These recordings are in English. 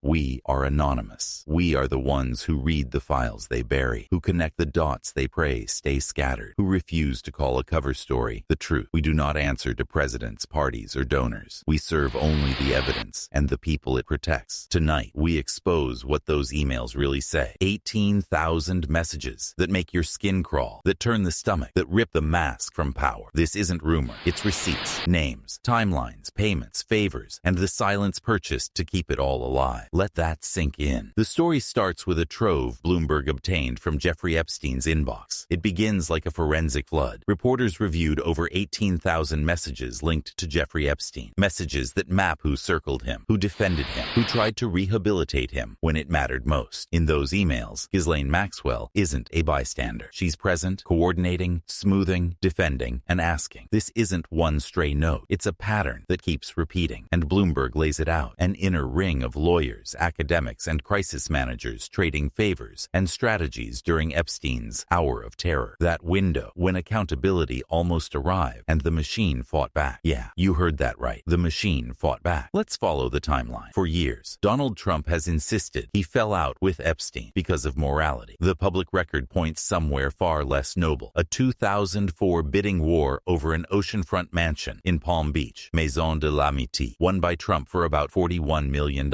We are anonymous. We are the ones who read the files they bury, who connect the dots they pray stay scattered, who refuse to call a cover story the truth. We do not answer to presidents, parties, or donors. We serve only the evidence and the people it protects. Tonight, we expose what those emails really say. 18,000 messages that make your skin crawl, that turn the stomach, that rip the mask from power. This isn't rumor. It's receipts, names, timelines, payments, favors, and the silence purchased to keep it all alive. Let that sink in. The story starts with a trove Bloomberg obtained from Jeffrey Epstein's inbox. It begins like a forensic flood. Reporters reviewed over 18,000 messages linked to Jeffrey Epstein. Messages that map who circled him, who defended him, who tried to rehabilitate him when it mattered most. In those emails, Ghislaine Maxwell isn't a bystander. She's present, coordinating, smoothing, defending, and asking. This isn't one stray note. It's a pattern that keeps repeating. And Bloomberg lays it out. An inner ring of lawyers, academics, and crisis managers trading favors and strategies during Epstein's hour of terror. That window when accountability almost arrived and the machine fought back. Yeah, you heard that right. The machine fought back. Let's follow the timeline. For years, Donald Trump has insisted he fell out with Epstein because of morality. The public record points somewhere far less noble. A 2004 bidding war over an oceanfront mansion in Palm Beach, Maison de l'Amitié, won by Trump for about $41 million.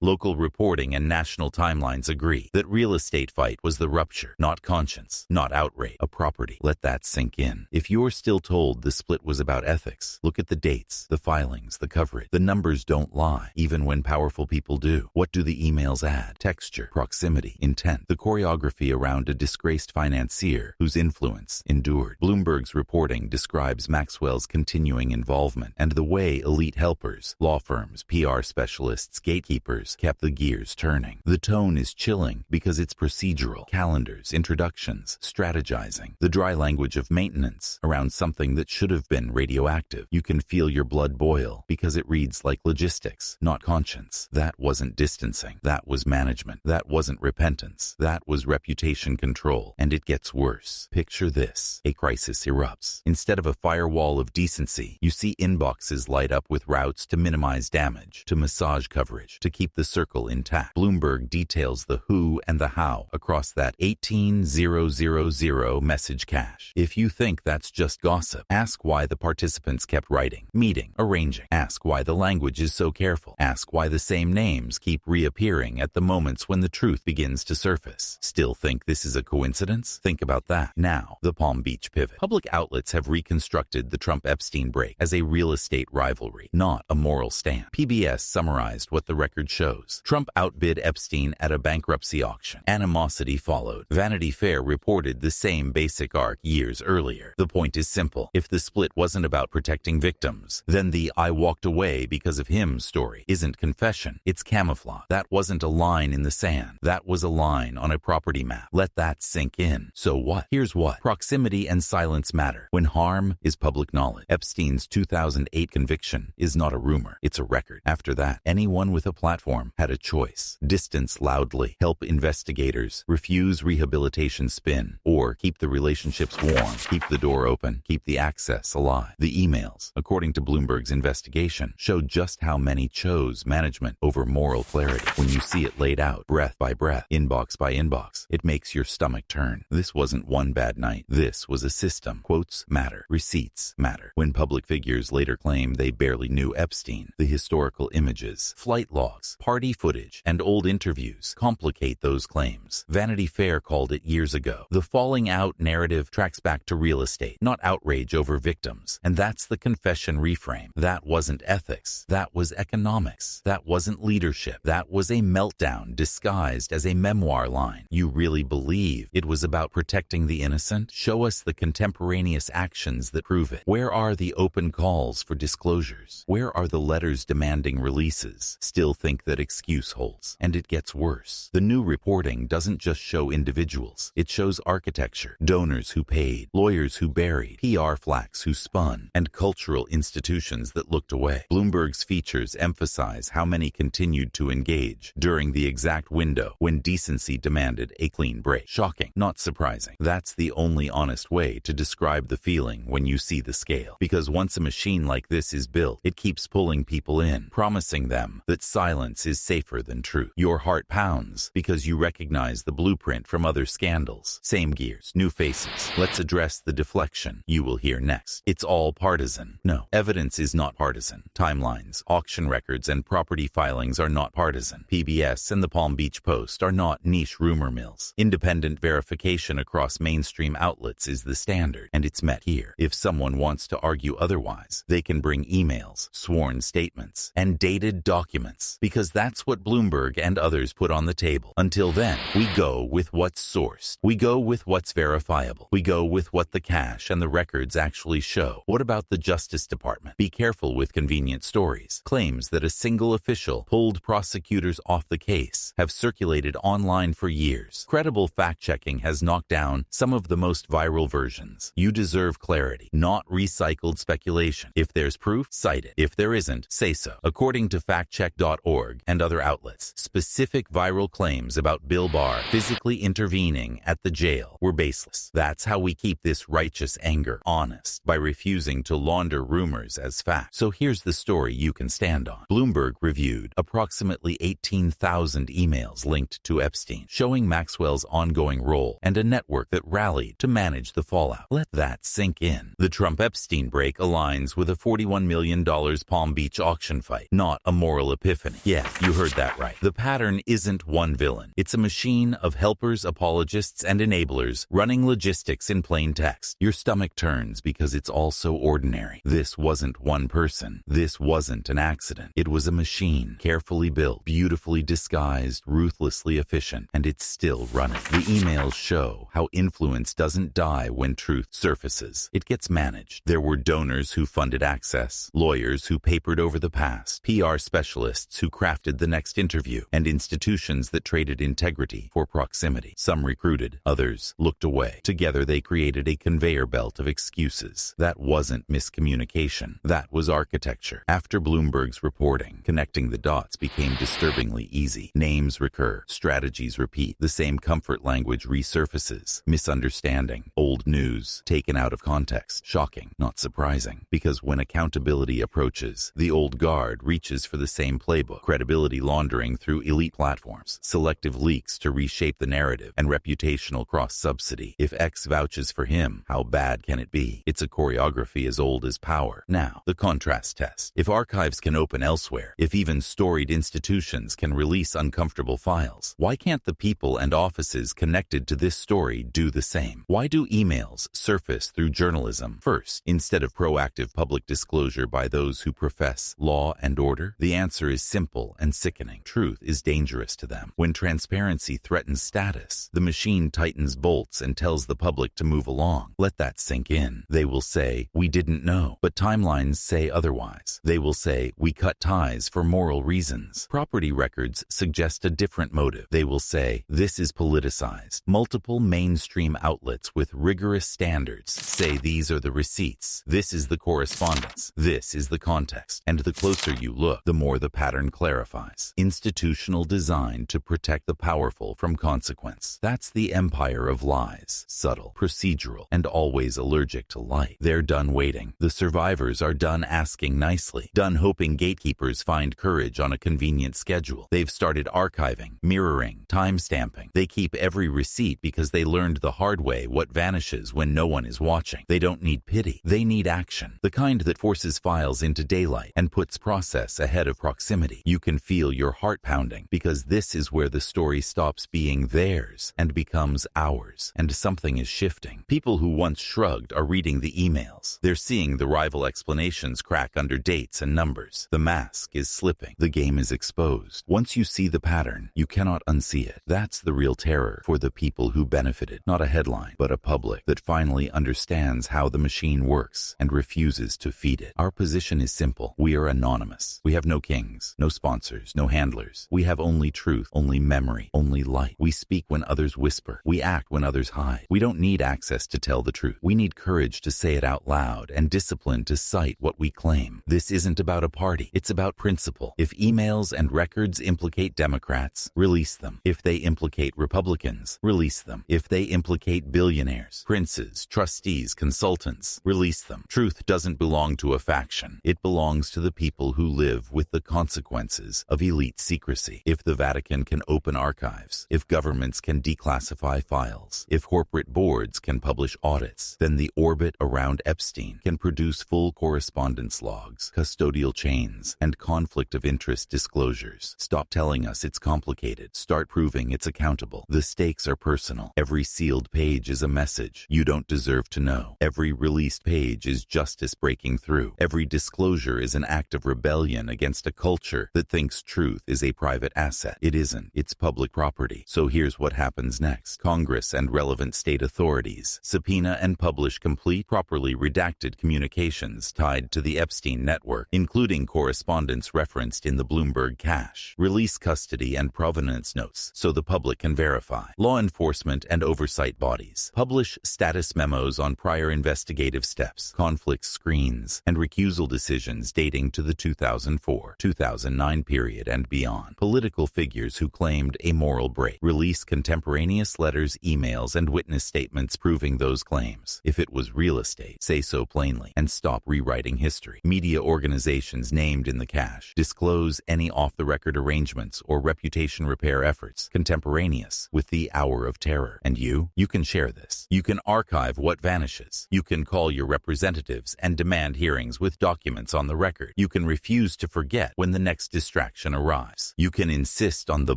Local reporting and national timelines agree that real estate fight was the rupture, not conscience, not outrage, a property. Let that sink in. If you're still told the split was about ethics, look at the dates, the filings, the coverage. The numbers don't lie, even when powerful people do. What do the emails add? Texture, proximity, intent. The choreography around a disgraced financier whose influence endured. Bloomberg's reporting describes Maxwell's continuing involvement and the way elite helpers, law firms, PR specialists, gatekeepers kept the gears turning. The tone is chilling because it's procedural. Calendars, introductions, strategizing. The dry language of maintenance around something that should have been radioactive. You can feel your blood boil because it reads like logistics, not conscience. That wasn't distancing. That was management. That wasn't repentance. That was reputation control. And it gets worse. Picture this. A crisis erupts. Instead of a firewall of decency, you see inboxes light up with routes to minimize damage, to massage coverage, to keep the circle intact. Bloomberg details the who and the how across that 18,000 message cache. If you think that's just gossip, ask why the participants kept writing, meeting, arranging. Ask why the language is so careful. Ask why the same names keep reappearing at the moments when the truth begins to surface. Still think this is a coincidence? Think about that. Now, the Palm Beach pivot. Public outlets have reconstructed the Trump-Epstein break as a real estate rivalry, not a moral stand. PBS summarized what the record shows. Trump outbid Epstein at a bankruptcy auction. Animosity followed. Vanity Fair reported the same basic arc years earlier. The point is simple. If the split wasn't about protecting victims, then the "I walked away because of him" story isn't confession. It's camouflage. That wasn't a line in the sand. That was a line on a property map. Let that sink in. So what? Here's what. Proximity and silence matter when harm is public knowledge. Epstein's 2008 conviction is not a rumor. It's a record. After that, anyone with a platform had a choice. Distance loudly, help investigators, refuse rehabilitation spin, or keep the relationships warm, keep the door open, keep the access alive. The emails, according to Bloomberg's investigation, showed just how many chose management over moral clarity. When you see it laid out, breath by breath, inbox by inbox, it makes your stomach turn. This wasn't one bad night. This was a system. Quotes matter. Receipts matter. When public figures later claim they barely knew Epstein, the historical images, flight logs, party footage, and old interviews complicate those claims. Vanity Fair called it years ago. The falling out narrative tracks back to real estate, not outrage over victims. And that's the confession reframe. That wasn't ethics. That was economics. That wasn't leadership. That was a meltdown disguised as a memoir line. You really believe it was about protecting the innocent? Show us the contemporaneous actions that prove it. Where are the open calls for disclosures? Where are the letters demanding releases? Still think that excuse holds. And it gets worse. The new reporting doesn't just show individuals. It shows architecture, donors who paid, lawyers who buried, PR flacks who spun, and cultural institutions that looked away. Bloomberg's features emphasize how many continued to engage during the exact window when decency demanded a clean break. Shocking, not surprising. That's the only honest way to describe the feeling when you see the scale. Because once a machine like this is built, it keeps pulling people in, promising them that silence evidence is safer than truth. Your heart pounds because you recognize the blueprint from other scandals. Same gears, new faces. Let's address the deflection you will hear next. It's all partisan. No, evidence is not partisan. Timelines, auction records, and property filings are not partisan. PBS and the Palm Beach Post are not niche rumor mills. Independent verification across mainstream outlets is the standard, and it's met here. If someone wants to argue otherwise, they can bring emails, sworn statements, and dated documents, because that's what Bloomberg and others put on the table. Until then, we go with what's sourced. We go with what's verifiable. We go with what the cash and the records actually show. What about the Justice Department? Be careful with convenient stories. Claims that a single official pulled prosecutors off the case have circulated online for years. Credible fact-checking has knocked down some of the most viral versions. You deserve clarity, not recycled speculation. If there's proof, cite it. If there isn't, say so. According to factcheck.org and other outlets, specific viral claims about Bill Barr physically intervening at the jail were baseless. That's how we keep this righteous anger honest, by refusing to launder rumors as fact. So here's the story you can stand on. Bloomberg reviewed approximately 18,000 emails linked to Epstein, showing Maxwell's ongoing role and a network that rallied to manage the fallout. Let that sink in. The Trump-Epstein break aligns with a $41 million Palm Beach auction fight, not a moral epiphany. Yeah, you heard that right. The pattern isn't one villain. It's a machine of helpers, apologists, and enablers running logistics in plain text. Your stomach turns because it's all so ordinary. This wasn't one person. This wasn't an accident. It was a machine, carefully built, beautifully disguised, ruthlessly efficient, and it's still running. The emails show how influence doesn't die when truth surfaces. It gets managed. There were donors who funded access, lawyers who papered over the past, PR specialists who crafted the next interview, and institutions that traded integrity for proximity. Some recruited, others looked away. Together they created a conveyor belt of excuses. That wasn't miscommunication. That was architecture. After Bloomberg's reporting, connecting the dots became disturbingly easy. Names recur, strategies repeat, the same comfort language resurfaces. Misunderstanding, old news, taken out of context. Shocking, not surprising, because when accountability approaches, the old guard reaches for the same playbook. Credibility laundering through elite platforms, selective leaks to reshape the narrative, and reputational cross-subsidy. If X vouches for him, how bad can it be? It's a choreography as old as power. Now, the contrast test. If archives can open elsewhere, if even storied institutions can release uncomfortable files, why can't the people and offices connected to this story do the same? Why do emails surface through journalism first, instead of proactive public disclosure by those who profess law and order? The answer is simple and sickening. Truth is dangerous to them. When transparency threatens status, the machine tightens bolts and tells the public to move along. Let that sink in. They will say, "We didn't know," but timelines say otherwise. They will say, "We cut ties for moral reasons." Property records suggest a different motive. They will say, "This is politicized." Multiple mainstream outlets with rigorous standards say these are the receipts, this is the correspondence, this is the context. And the closer you look, the more the pattern clarifies. Institutional design to protect the powerful from consequence. That's the empire of lies. Subtle, procedural, and always allergic to light. They're done waiting. The survivors are done asking nicely, done hoping gatekeepers find courage on a convenient schedule. They've started archiving, mirroring, timestamping. They keep every receipt because they learned the hard way what vanishes when no one is watching. They don't need pity. They need action. The kind that forces files into daylight and puts process ahead of proximity. You can feel your heart pounding because this is where the story stops being theirs and becomes ours. And something is shifting. People who once shrugged are reading the emails. They're seeing the rival explanations crack under dates and numbers. The mask is slipping. The game is exposed. Once you see the pattern, you cannot unsee it. That's the real terror for the people who benefited. Not a headline, but a public that finally understands how the machine works and refuses to feed it. Our position is simple. We are anonymous. We have no kings, no sponsors, no handlers. We have only truth, only memory, only light. We speak when others whisper. We act when others hide. We don't need access to tell the truth. We need courage to say it out loud and discipline to cite what we claim. This isn't about a party. It's about principle. If emails and records implicate Democrats, release them. If they implicate Republicans, release them. If they implicate billionaires, princes, trustees, consultants, release them. Truth doesn't belong to a faction. It belongs to the people who live with the consequences abuses of elite secrecy. If the Vatican can open archives, if governments can declassify files, if corporate boards can publish audits, then the orbit around Epstein can produce full correspondence logs, custodial chains, and conflict of interest disclosures. Stop telling us it's complicated. Start proving it's accountable. The stakes are personal. Every sealed page is a message you don't deserve to know. Every released page is justice breaking through. Every disclosure is an act of rebellion against a culture that thinks truth is a private asset. It isn't. It's public property. So here's what happens next. Congress and relevant state authorities subpoena and publish complete, properly redacted communications tied to the Epstein network, including correspondence referenced in the Bloomberg cache. Release custody and provenance notes so the public can verify. Law enforcement and oversight bodies publish status memos on prior investigative steps, conflict screens, and recusal decisions dating to the 2004-2009 period and beyond. Political figures who claimed a moral break release contemporaneous letters, emails, and witness statements proving those claims. If it was real estate, say so plainly and stop rewriting history. Media organizations named in the cache disclose any off-the-record arrangements or reputation repair efforts contemporaneous with the hour of terror. And you can share this. You can archive what vanishes. You can call your representatives and demand hearings with documents on the record. You can refuse to forget when the next distraction arrives. You can insist on the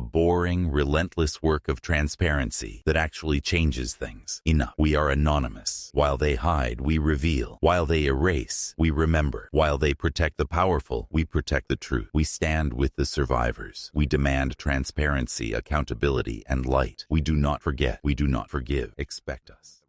boring, relentless work of transparency that actually changes things. Enough. We are anonymous. While they hide, we reveal. While they erase, we remember. While they protect the powerful, we protect the truth. We stand with the survivors. We demand transparency, accountability, and light. We do not forget. We do not forgive. Expect us.